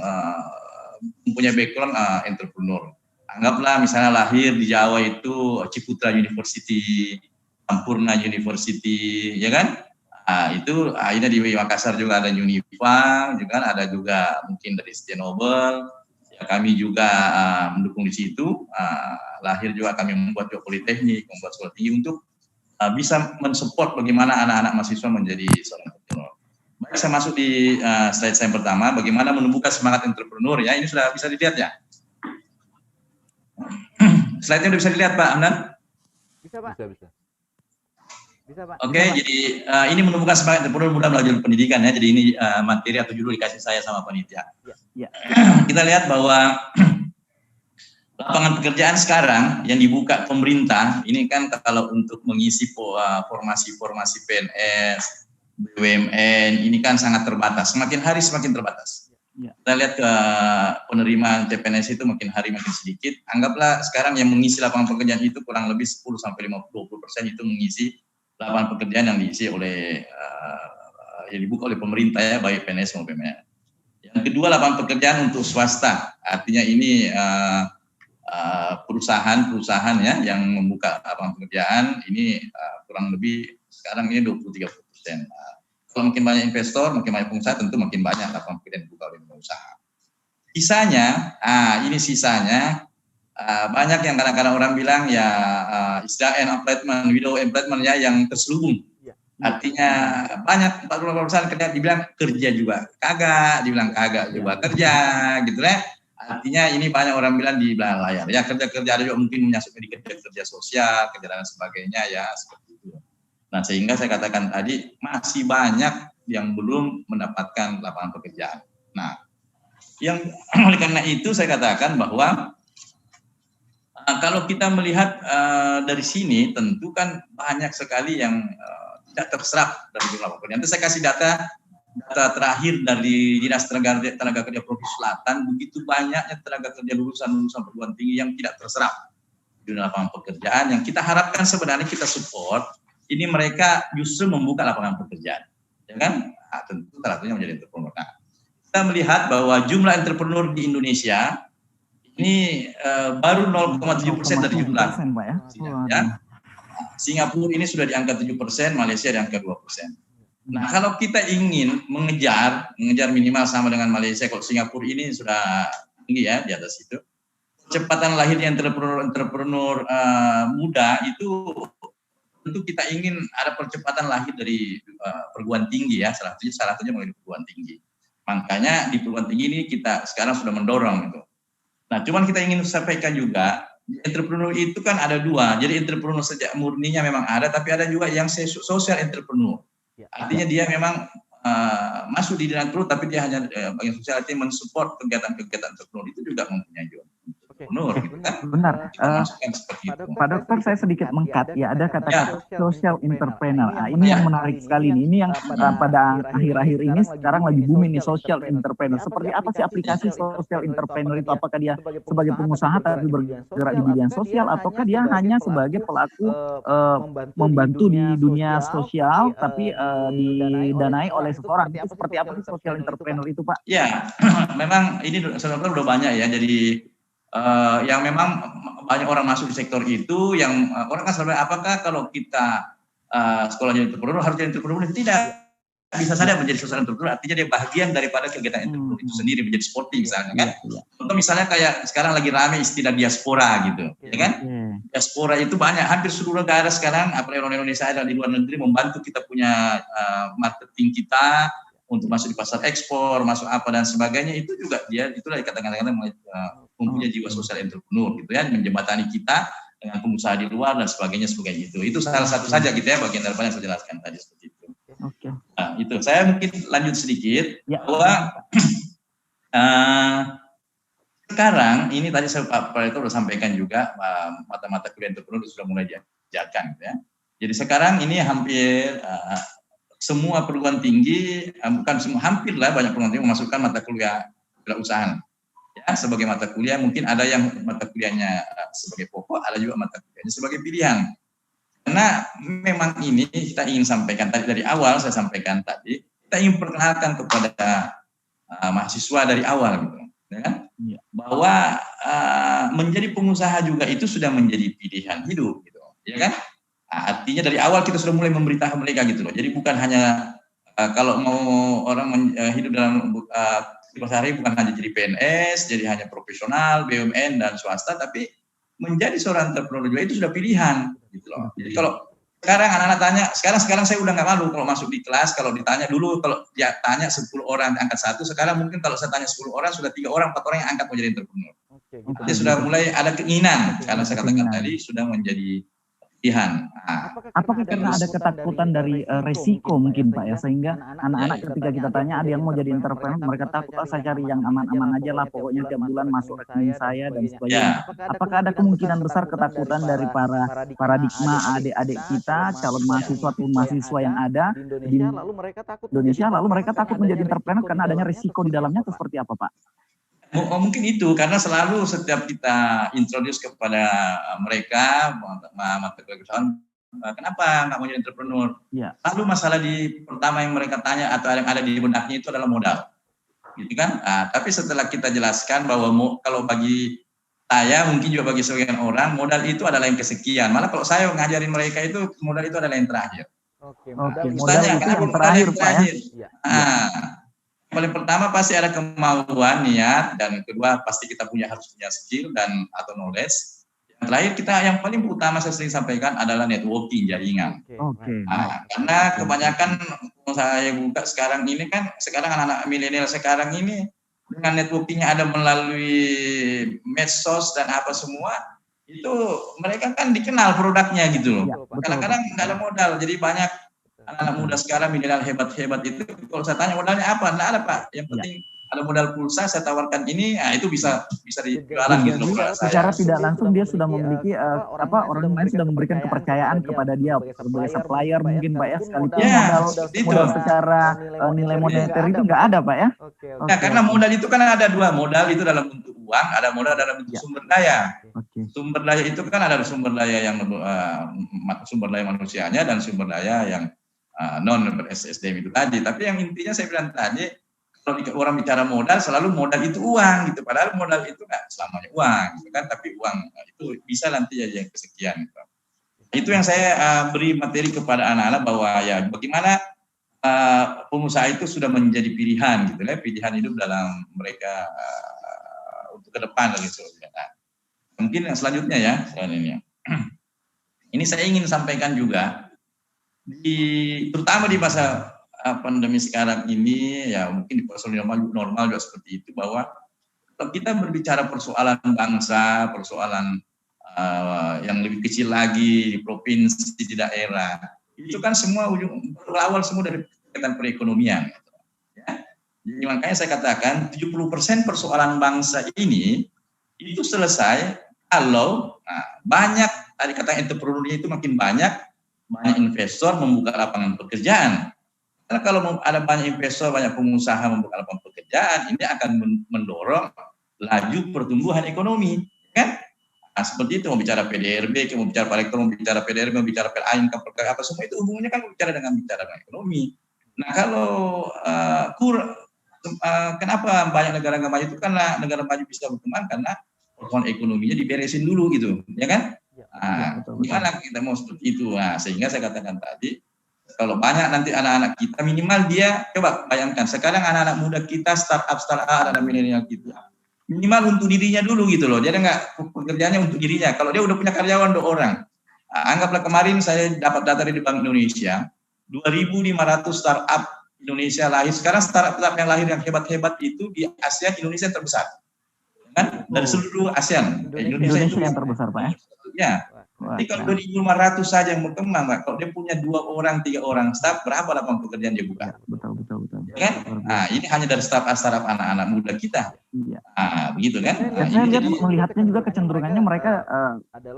mempunyai background entrepreneur. Anggaplah misalnya lahir di Jawa itu Ciputra University, Sampurna University, ya kan? Itu ini di Makassar juga ada Unifa, juga ada juga mungkin dari Stenobel. Ya, kami juga mendukung di situ. Lahir juga kami membuat juga politeknik, membuat sekolah tinggi untuk bisa mensupport bagaimana anak-anak mahasiswa menjadi seorang entrepreneur. Baik, saya masuk di slide saya pertama, bagaimana menumbuhkan semangat entrepreneur ya. Ini sudah bisa dilihat ya. Slide-nya udah bisa dilihat Pak Hamdan? Bisa Pak. Bisa Pak. Oke, jadi ini menumbuhkan semangat entrepreneur mudah melalui pendidikan ya. Jadi ini materi atau judul dikasih saya sama panitia. Ya. Kita lihat bahwa lapangan pekerjaan sekarang yang dibuka pemerintah ini kan kalau untuk mengisi formasi-formasi PNS, BUMN ini kan sangat terbatas. Semakin hari semakin terbatas. Kita lihat ke penerimaan CPNS itu makin hari makin sedikit. Anggaplah sekarang yang mengisi lapangan pekerjaan itu kurang lebih 10-20% itu mengisi lapangan pekerjaan yang diisi oleh yang dibuka oleh pemerintah ya, baik PNS maupun BUMN. Yang kedua, lapangan pekerjaan untuk swasta. Artinya ini perusahaan-perusahaan ya yang membuka lapangan pekerjaan ini kurang lebih sekarang ini 20-30%. Kalau makin banyak investor, makin banyak pengusaha, tentu makin banyak lapangan pekerjaan dibuka oleh pengusaha. Sisanya, ini sisanya banyak yang kadang-kadang orang bilang ya istilah unemployment, widow employment ya yang terselubung. Artinya banyak perusahaan kerja dibilang kerja juga kagak, dibilang kagak juga kerja, gitu ya. Artinya ini banyak orang bilang di belakang layar. Ya kerja-kerja ada juga mungkin menyasar di kerja sosial, kerja dan sebagainya ya seperti itu. Nah sehingga saya katakan tadi masih banyak yang belum mendapatkan lapangan pekerjaan. Nah yang oleh karena itu saya katakan bahwa kalau kita melihat dari sini tentu kan banyak sekali yang tidak terserap dari jumlah pekerjaan. Nanti saya kasih data terakhir dari Dinas Tenaga Kerja Provinsi Selatan, begitu banyaknya tenaga kerja lulusan perguruan tinggi yang tidak terserap di lapangan pekerjaan, yang kita harapkan sebenarnya kita support, ini mereka justru membuka lapangan pekerjaan, ya kan? Tentu salah satunya menjadi entrepreneur. Nah, kita melihat bahwa jumlah entrepreneur di Indonesia ini baru 0,7% dari jumlah. Ya. Singapura ini sudah di angka 7%, Malaysia di angka 2%. Nah, kalau kita ingin mengejar minimal sama dengan Malaysia, kalau Singapura ini sudah tinggi ya di atas itu. Kecepatan lahirnya entrepreneur muda itu tentu kita ingin ada percepatan lahir dari perguruan tinggi ya, salah satunya melalui perguruan tinggi. Makanya di perguruan tinggi ini kita sekarang sudah mendorong itu. Nah, cuman kita ingin sampaikan juga, entrepreneur itu kan ada dua. Jadi entrepreneur sejak murninya memang ada, tapi ada juga yang social entrepreneur. Artinya dia memang masuk di dunia entrepreneur, tapi dia hanya bagian sosial, artinya mensupport kegiatan-kegiatan entrepreneur itu juga mempunyai juga. entrepreneur gitu kan. Benar. Seperti itu. Pak Dokter, saya sedikit mengkat ya, ada kata-kata social entrepreneur. Ini yang menarik sekali nih. Ini yang pada akhir-akhir ini sekarang lagi booming nih, social entrepreneur. Seperti apa sih aplikasi social entrepreneur itu? Apakah dia sebagai pengusaha tapi bergerak di bidang sosial, ataukah dia hanya sebagai pelaku membantu di dunia sosial tapi didanai oleh seseorang? Itu seperti apa sih social entrepreneur itu, Pak? Ya, memang ini sebenarnya udah banyak ya. Jadi yang memang banyak orang masuk di sektor itu, yang orang kan sebenarnya apakah kalau kita sekolah jadi entrepreneur harus jadi entrepreneur? Tidak, bisa saja menjadi social entrepreneur, artinya dia bagian daripada kegiatan entrepreneur itu sendiri, menjadi sporting misalnya kan. Contoh misalnya kayak sekarang lagi rame istilah diaspora gitu, ya kan? Diaspora itu banyak, hampir seluruh negara sekarang, apalagi orang Indonesia dan di luar negeri membantu kita punya marketing kita untuk masuk di pasar ekspor, masuk apa dan sebagainya. Itu juga dia itulah dikatakan mempunyai jiwa sosial entrepreneur gitu ya, menjembatani kita dengan pengusaha di luar dan sebagainya itu. Itu salah satu saja gitu ya, bagian daripada yang saya jelaskan tadi seperti itu. Oke. Nah, itu saya mungkin lanjut sedikit bahwa sekarang ini tadi Pak Rektor sudah sampaikan juga mata-mata kuliah entrepreneur sudah mulai diajarkan gitu ya. Jadi sekarang ini hampir semua perguruan tinggi, bukan semua, hampir lah banyak perguruan tinggi memasukkan mata kuliah kewirausahaan. Ya, sebagai mata kuliah, mungkin ada yang mata kuliahnya sebagai pokok, ada juga mata kuliahnya sebagai pilihan. Karena memang ini kita ingin sampaikan tadi dari awal, saya sampaikan tadi, kita ingin perkenalkan kepada mahasiswa dari awal gitu, ya kan? Bahwa menjadi pengusaha juga itu sudah menjadi pilihan hidup gitu, ya kan? Artinya dari awal kita sudah mulai memberitahu mereka gitu loh. Jadi bukan hanya kalau mau orang hidup dalam sehari bukan hanya jadi PNS, jadi hanya profesional, BUMN dan swasta, tapi menjadi seorang entrepreneur juga itu sudah pilihan gitu loh. Jadi kalau sekarang anak-anak tanya, sekarang saya udah nggak malu kalau masuk di kelas, kalau ditanya dulu, kalau dia tanya 10 orang angkat 1, sekarang mungkin kalau saya tanya 10 orang, sudah 3 orang, 4 orang yang angkat menjadi entrepreneur. Dia sudah mulai ada keinginan, karena saya katakan tadi sudah menjadi pilihan. Apakah karena ada ketakutan dari resiko mungkin Pak ya, sehingga anak-anak ketika kita tanya ada yang mau jadi entrepreneur, mereka takut saya cari yang aman-aman aja lah, pokoknya tiap bulan masuk rekening saya dan sebagainya. Apakah ada kemungkinan besar ketakutan dari para paradigma adik-adik kita, calon mahasiswa atau mahasiswa yang ada di Indonesia, lalu mereka takut menjadi entrepreneur karena adanya resiko di dalamnya, atau seperti apa Pak? Mungkin itu, karena selalu setiap kita introduce kepada mereka mata kuliah kewirausahaan, kenapa nggak mau jadi entrepreneur? Lalu masalah pertama yang mereka tanya atau yang ada di benaknya itu adalah modal, gitu kan? Tapi setelah kita jelaskan bahwa kalau bagi saya, mungkin juga bagi sebagian orang, modal itu adalah yang kesekian. Malah kalau saya ngajarin mereka itu, modal itu adalah yang terakhir. Modal itu yang terakhir Pak ya? Paling pertama pasti ada kemauan, niat, dan kedua pasti kita harus punya skill dan atau knowledge. Yang terakhir yang paling utama saya sering sampaikan adalah networking, jaringan. Karena kebanyakan saya buka sekarang ini kan, sekarang anak-anak milenial sekarang ini dengan networkingnya ada melalui medsos dan apa semua, itu mereka kan dikenal produknya gitu loh. Kadang-kadang nggak ada modal, jadi banyak anak-anak muda sekarang milenial hebat-hebat itu, kalau saya tanya modalnya apa? Nggak ada Pak, yang penting ada modal pulsa, saya tawarkan ini, itu bisa dijualan gitu loh. Secara tidak langsung dia sudah memiliki orang lain sudah memberikan kepercayaan kepada dia sebagai supplier mungkin Pak ya, sekalipun modal secara nilai moneter itu nggak ada Pak ya? Nah, karena modal itu kan ada dua, modal itu dalam bentuk uang, ada modal dalam bentuk sumber daya. Sumber daya itu kan ada sumber daya yang sumber daya manusianya dan sumber daya yang non SDM itu tadi. Tapi yang intinya saya bilang tadi, kalau orang bicara modal, selalu modal itu uang gitu. Padahal modal itu nggak selamanya uang, gitu kan? Tapi uang itu bisa nanti jadi yang kesekian. Gitu. Itu yang saya beri materi kepada anak-anak bahwa ya bagaimana pengusaha itu sudah menjadi pilihan gitu ya, pilihan hidup dalam mereka untuk ke depan gitu. Nah, mungkin yang selanjutnya ya, ini saya ingin sampaikan juga. Terutama di masa pandemi sekarang ini, ya mungkin di persoalan normal juga seperti itu, bahwa kalau kita berbicara persoalan bangsa, persoalan yang lebih kecil lagi di provinsi, di daerah, itu kan semua berawal semua dari kegiatan perekonomian. Ya. Jadi makanya saya katakan 70% persoalan bangsa ini itu selesai kalau banyak, tadi kata entrepreneur itu makin banyak investor membuka lapangan pekerjaan. Karena kalau ada banyak investor, banyak pengusaha membuka lapangan pekerjaan, ini akan mendorong laju pertumbuhan ekonomi, kan? Nah, seperti itu, mau bicara PDRB, mau bicara Pak Rektor, mau bicara PDRB, mau bicara PLA, apa semua itu hubungannya kan bicara dengan ekonomi. Nah, kalau kenapa banyak negara maju itu, karena negara maju bisa berkembang karena pertumbuhan ekonominya diberesin dulu gitu, ya kan? Gimana kita mau seperti itu? Nah, sehingga saya katakan tadi, kalau banyak nanti anak-anak kita, minimal dia, coba bayangkan, sekarang anak-anak muda kita, startup, anak-anak milenial kita, minimal untuk dirinya dulu gitu loh, dia nggak pekerjaannya untuk dirinya. Kalau dia udah punya karyawan 2 orang, anggaplah kemarin saya dapat data dari Bank Indonesia, 2.500 startup Indonesia lahir. Sekarang startup yang lahir yang hebat-hebat itu di ASEAN, Indonesia yang terbesar, kan? Dari seluruh ASEAN, Indonesia itu yang terbesar, Pak ya? Ya. Jadi kalau 2.500 saja yang berkembang, Pak, kalau dia punya 2 orang, 3 orang staff, berapa lapangan pekerjaan dia buka? Betul. Ya kan? Nah, ini hanya dari startup anak-anak muda kita. Iya. Nah, begitu kan? Nah, saya lihat melihatnya juga kecenderungannya mereka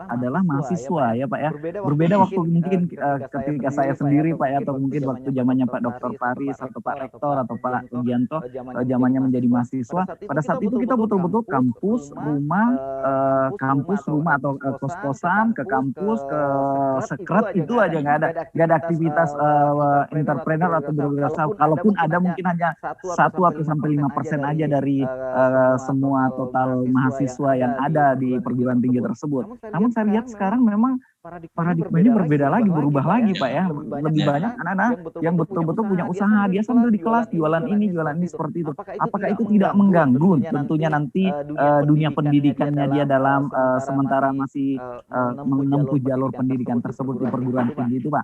adalah mahasiswa ya Pak ya. Berbeda waktu mungkin ketika saya sendiri Pak ya, atau mungkin waktu zamannya Pak Dr. Faris atau Pak Rektor atau Pak Ugianto, zamannya menjadi mahasiswa. Pada saat itu kita betul-betul kampus, rumah atau kos-kosan, ke kampus, ke sekret, itu aja nggak ada aktivitas entrepreneur atau berwirausaha. Kalaupun ada mungkin hanya 1 atau sampai 5% aja dari semua total mahasiswa yang ada di perguruan tinggi tersebut. Namun saya lihat sekarang memang paradigmanya berbeda lagi, berubah lagi Pak ya. Lebih banyak anak-anak yang betul-betul punya usaha, dia sambil di kelas jualan ini seperti itu. Apakah itu tidak mengganggu tentunya nanti dunia pendidikannya dia dalam sementara masih menempuh jalur pendidikan tersebut di perguruan tinggi itu Pak?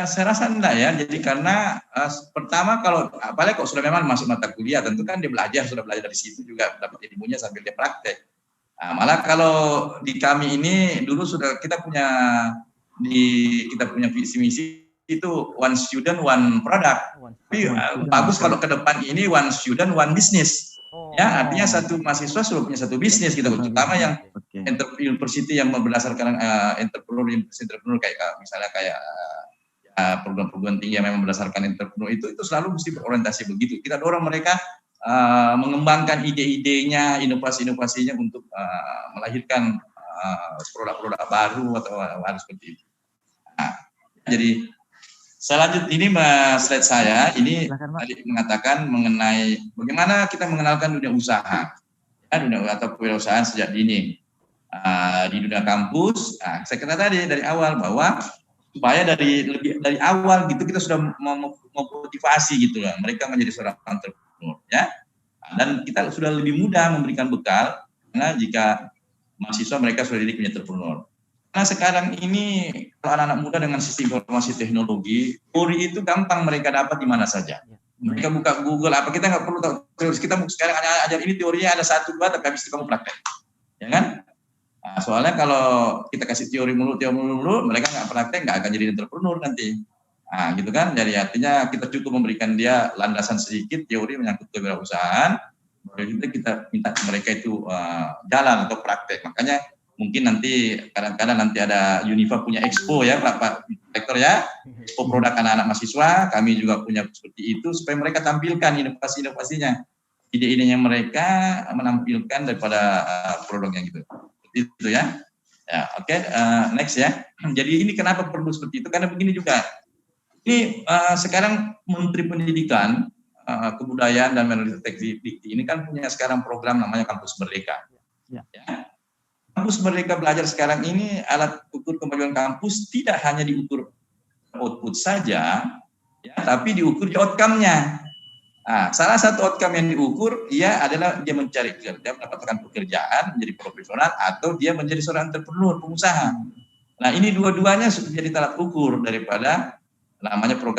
Saya rasa enggak ya, jadi karena pertama kalau apalagi kalau sudah memang masuk mata kuliah, tentu kan dia sudah belajar dari situ juga, dapat ilmunya sambil dia praktek. Malah kalau di kami ini dulu sudah kita punya visi misi itu one student one product. Tapi bagus kalau ke depan ini one student one business. Ya, artinya satu mahasiswa sudah punya satu bisnis gitu, terutama yang university yang berdasarkan entrepreneur kayak misalnya kayak program-program tinggi yang memang berdasarkan entrepreneur itu selalu mesti berorientasi begitu. Kita dorong mereka mengembangkan ide-idenya, inovasi-inovasinya untuk melahirkan produk-produk baru atau harus seperti itu. Nah, jadi selanjutnya ini slide saya ini tadi mengatakan mengenai bagaimana kita mengenalkan dunia usaha, dunia atau kewirausahaan sejak dini di dunia kampus. Saya kata tadi dari awal bahwa supaya dari awal gitu kita sudah memotivasi gitu lah mereka menjadi seorang entrepreneur ya, dan kita sudah lebih mudah memberikan bekal karena jika mahasiswa mereka sudah dididik menjadi entrepreneur. Karena sekarang ini kalau anak-anak muda dengan sistem informasi teknologi, teori itu gampang mereka dapat di mana saja. Mereka buka Google, apa kita nggak perlu tahu teori. Kita sekarang ajar ini teorinya ada 1, 2, tapi habis itu kamu praktek, ya kan? Nah, soalnya kalau kita kasih teori mulu, mereka nggak praktek, nggak akan jadi entrepreneur nanti. Nah, gitu kan? Jadi artinya kita cukup memberikan dia landasan sedikit teori menyangkut kewirausahaan, baru kita minta mereka itu jalan atau praktek. Makanya mungkin nanti kadang-kadang nanti ada Unifa punya expo ya Pak Rektor ya, expo produk anak-anak mahasiswa, kami juga punya seperti itu supaya mereka tampilkan inovasi-inovasinya, ide-idenya mereka menampilkan daripada produknya gitu. Itu ya. Ya, oke, next ya. Jadi ini kenapa perlu seperti itu? Karena begini juga. Ini sekarang Menteri Pendidikan, Kebudayaan dan Menristek ini kan punya sekarang program namanya Kampus Merdeka. Ya. Kampus Merdeka Belajar sekarang ini alat ukur kemajuan kampus tidak hanya diukur output saja, ya, tapi diukur di outcome-nya. Nah, salah satu outcome yang diukur adalah dia mencari kerja, mendapatkan pekerjaan, menjadi profesional, atau dia menjadi seorang entrepreneur, pengusaha. Nah, ini dua-duanya sudah jadi alat ukur daripada namanya program